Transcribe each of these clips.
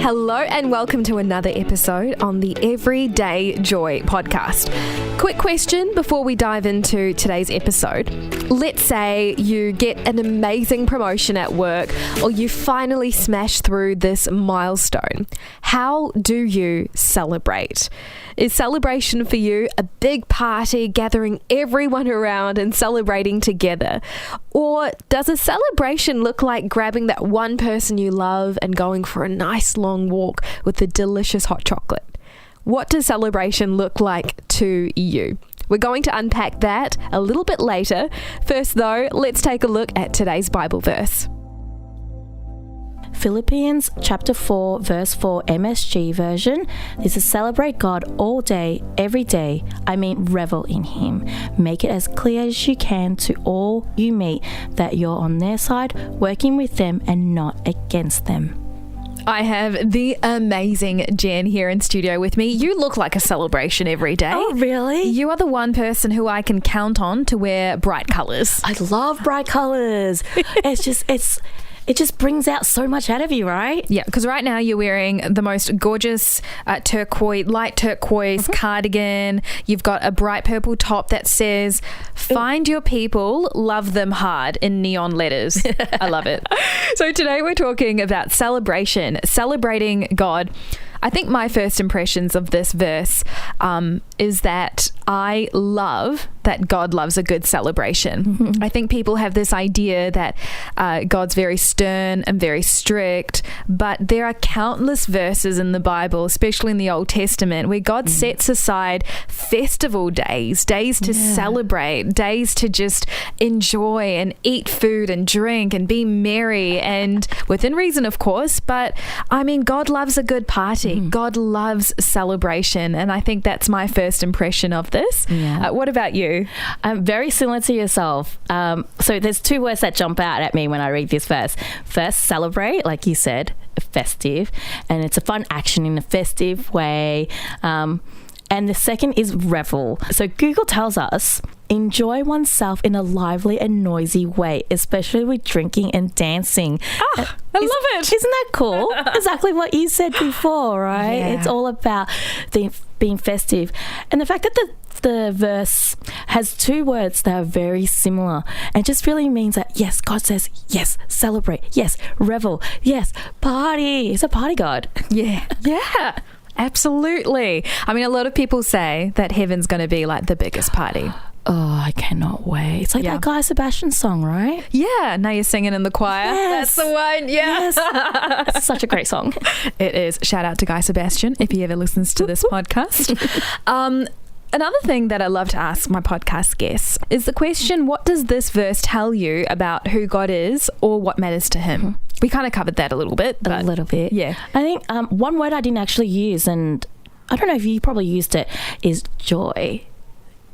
Hello and welcome to another episode on the Everyday Joy podcast. Quick question before we dive into today's episode. Let's say you get an amazing promotion at work or you finally smash through this milestone. How do you celebrate? Is celebration for you a big party, gathering everyone around and celebrating together? Or does a celebration look like grabbing that one person you love and going for a nice long walk with a delicious hot chocolate? What does celebration look like to you? We're going to unpack that a little bit later. First though, let's take a look at today's Bible verse. Philippians chapter 4 verse 4 MSG version. This is celebrate God all day, every day. I mean revel in Him. Make it as clear as you can to all you meet that you're on their side, working with them and not against them. I have the amazing Jen here in studio with me. You look like a celebration every day. Oh, really? You are the one person who I can count on to wear bright colours. I love bright colours. It just brings out so much out of you, right? Yeah, because right now you're wearing the most gorgeous light turquoise cardigan. You've got a bright purple top that says, "Find your people, love them hard," in neon letters. I love it. So today we're talking about celebration, celebrating God. I think my first impressions of this verse is that I love that God loves a good celebration. Mm-hmm. I think people have this idea that God's very stern and very strict, but there are countless verses in the Bible, especially in the Old Testament, where God sets aside festival days to celebrate, days to just enjoy and eat food and drink and be merry, and within reason, of course, but I mean, God loves a good party. God loves celebration, and I think that's my first impression of this. What about you? Very similar to yourself. So there's two words that jump out at me when I read this verse. First, celebrate, like you said, festive, and it's a fun action in a festive way. And the second is revel. So Google tells us, enjoy oneself in a lively and noisy way, especially with drinking and dancing. I love it. Isn't that cool? Exactly what you said before, right? Yeah. It's all about being festive. And the fact that the verse has two words that are very similar and just really means that, yes, God says, yes, celebrate, yes, revel, yes, party. He's a party God. Yeah. Absolutely. I mean, a lot of people say that heaven's going to be like the biggest party. Oh, I cannot wait. It's like that Guy Sebastian song, right? Yeah. Now you're singing in the choir. Yes. That's the one. Yeah. Yes. It's such a great song. It is. Shout out to Guy Sebastian if he ever listens to this podcast. Another thing that I love to ask my podcast guests is the question, what does this verse tell you about who God is or what matters to Him? Mm-hmm. We kind of covered that a little bit. A little bit. Yeah. I think one word I didn't actually use, and I don't know if you probably used it, is joy.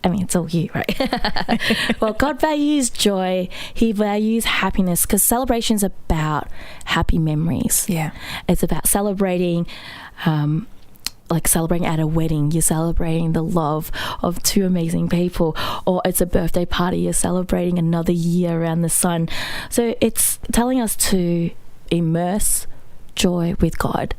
I mean, it's all you, right? Well, God values joy. He values happiness, because celebration is about happy memories. Yeah. It's about celebrating, like celebrating at a wedding. You're celebrating the love of two amazing people, or it's a birthday party. You're celebrating another year around the sun. So it's telling us to immerse joy with God.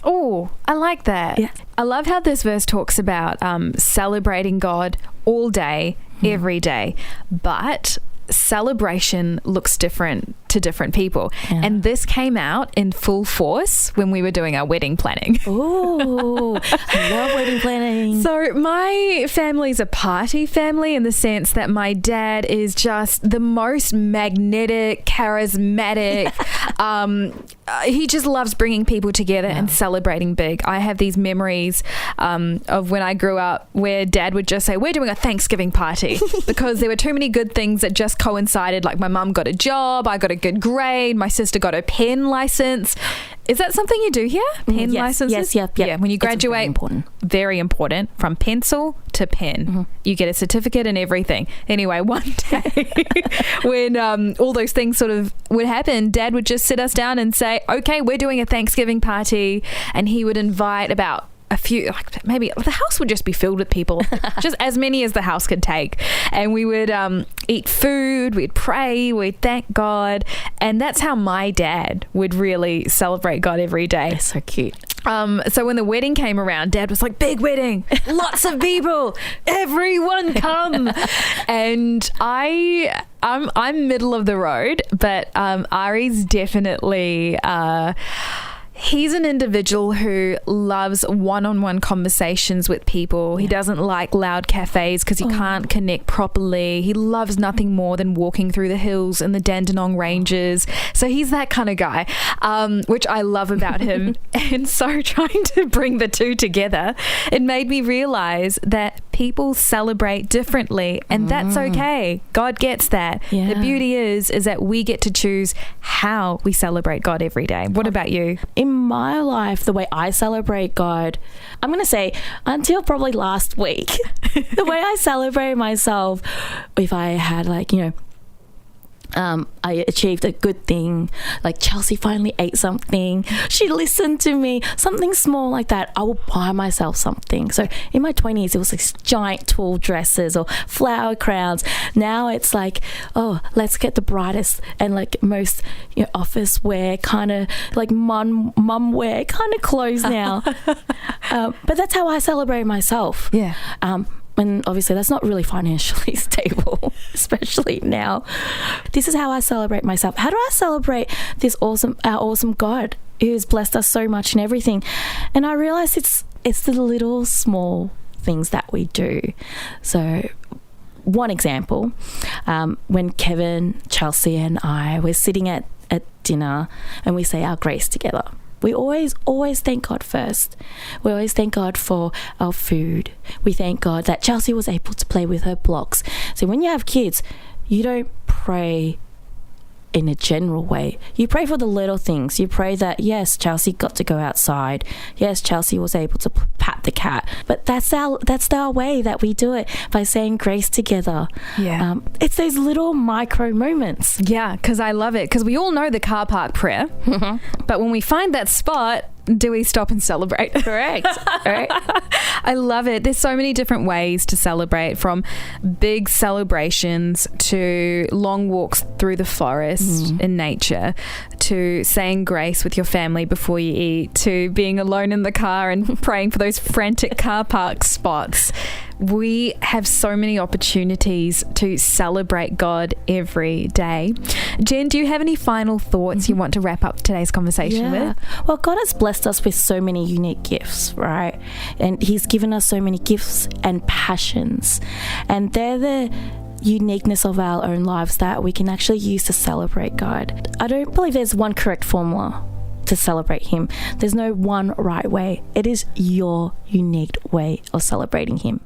Oh, I like that. Yeah. I love how this verse talks about celebrating God all day, every day, but celebration looks different to different people. Yeah. And this came out in full force when we were doing our wedding planning. Oh, I love wedding planning. So my family's a party family in the sense that my dad is just the most magnetic, charismatic. He just loves bringing people together and celebrating big. I have these memories of when I grew up where Dad would just say, we're doing a Thanksgiving party, because there were too many good things that just coincided. Like my mum got a job, I got a good grade, my sister got a pen license. Is that something you do here? Pen licenses? Yes. Yeah, when you graduate, very important, from pencil to pen. You get a certificate and everything. Anyway, one day when all those things sort of would happen, Dad would just sit us down and say, okay, we're doing a Thanksgiving party, and he would invite about a few, like maybe the house would just be filled with people, just as many as the house could take. And we would eat food, we'd pray, we'd thank God. And that's how my dad would really celebrate God every day. That's so cute. So when the wedding came around, Dad was like, big wedding, lots of people, everyone come. And I'm middle of the road, but Ari's definitely he's an individual who loves one-on-one conversations with people. He doesn't like loud cafes because he can't connect properly. He loves nothing more than walking through the hills in the Dandenong Ranges. So he's that kind of guy, which I love about him. And so trying to bring the two together, it made me realize that people celebrate differently, and that's okay. God gets that. Yeah. The beauty is that we get to choose how we celebrate God every day. What about you? In my life, the way I celebrate God, I'm going to say until probably last week, the way I celebrate myself, if I had I achieved a good thing, like Chelsea finally ate something, she listened to me, something small like that, I will buy myself something. So in my 20s, it was like giant tulle dresses or flower crowns. Now it's like, oh, let's get the brightest and like most office wear, kind of like mum wear kind of clothes now. But that's how I celebrate myself. Yeah. And obviously that's not really financially stable, especially now. This is how I celebrate myself. How do I celebrate our awesome God who's blessed us so much in everything? And I realize it's the little small things that we do. So one example, when Kevin, Chelsea and I were sitting at dinner and we say our grace together. We always thank God first. We always thank God for our food. We thank God that Chelsea was able to play with her blocks. So when you have kids, you don't pray in a general way. You pray for the little things. You pray that, yes, Chelsea got to go outside. Yes, Chelsea was able to pat the cat. But that's our way that we do it, by saying grace together. Yeah. It's those little micro moments. Yeah, because I love it. Because we all know the car park prayer. But when we find that spot, do we stop and celebrate? Correct. Right. I love it. There's so many different ways to celebrate, from big celebrations to long walks through the forest in nature, to saying grace with your family before you eat, to being alone in the car and praying for those frantic car park spots. We have so many opportunities to celebrate God every day. Jen, do you have any final thoughts you want to wrap up today's conversation with? Well, God has blessed us with so many unique gifts, right? And He's given us so many gifts and passions. And they're the uniqueness of our own lives that we can actually use to celebrate God. I don't believe there's one correct formula to celebrate Him. There's no one right way. It is your unique way of celebrating Him.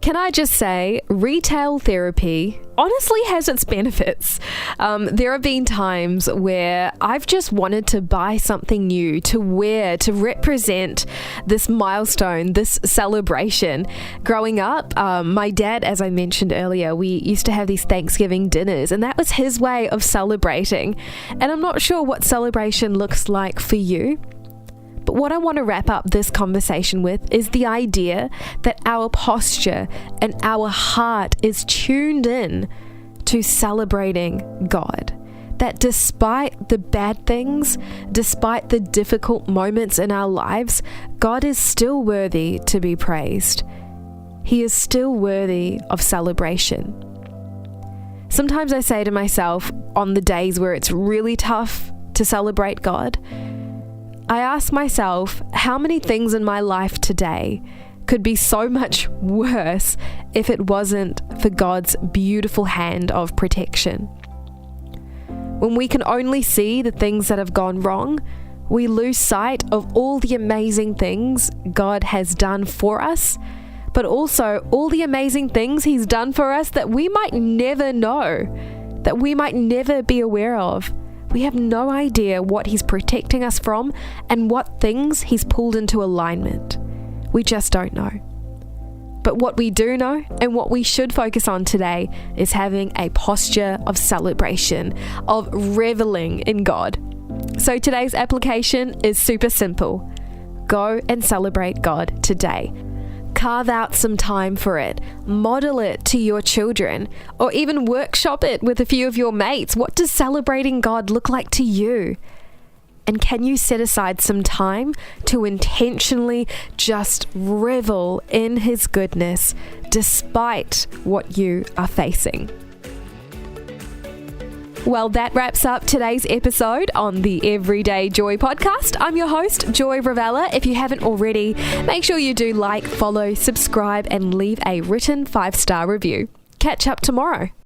Can I just say, retail therapy honestly has its benefits. There have been times where I've just wanted to buy something new to wear to represent this milestone, this celebration. Growing up, my dad, as I mentioned earlier, we used to have these Thanksgiving dinners, and that was his way of celebrating. And I'm not sure what celebration looks like for you. But what I want to wrap up this conversation with is the idea that our posture and our heart is tuned in to celebrating God. That despite the bad things, despite the difficult moments in our lives, God is still worthy to be praised. He is still worthy of celebration. Sometimes I say to myself, on the days where it's really tough to celebrate God, I ask myself, how many things in my life today could be so much worse if it wasn't for God's beautiful hand of protection? When we can only see the things that have gone wrong, we lose sight of all the amazing things God has done for us, but also all the amazing things He's done for us that we might never know, that we might never be aware of. We have no idea what He's protecting us from and what things He's pulled into alignment. We just don't know. But what we do know, and what we should focus on today, is having a posture of celebration, of reveling in God. So today's application is super simple. Go and celebrate God today. Carve out some time for it. Model it to your children, or even workshop it with a few of your mates. What does celebrating God look like to you? And can you set aside some time to intentionally just revel in His goodness despite what you are facing? Well, that wraps up today's episode on the Everyday Joy podcast. I'm your host, Joy Ravella. If you haven't already, make sure you do like, follow, subscribe, and leave a written 5-star review. Catch up tomorrow.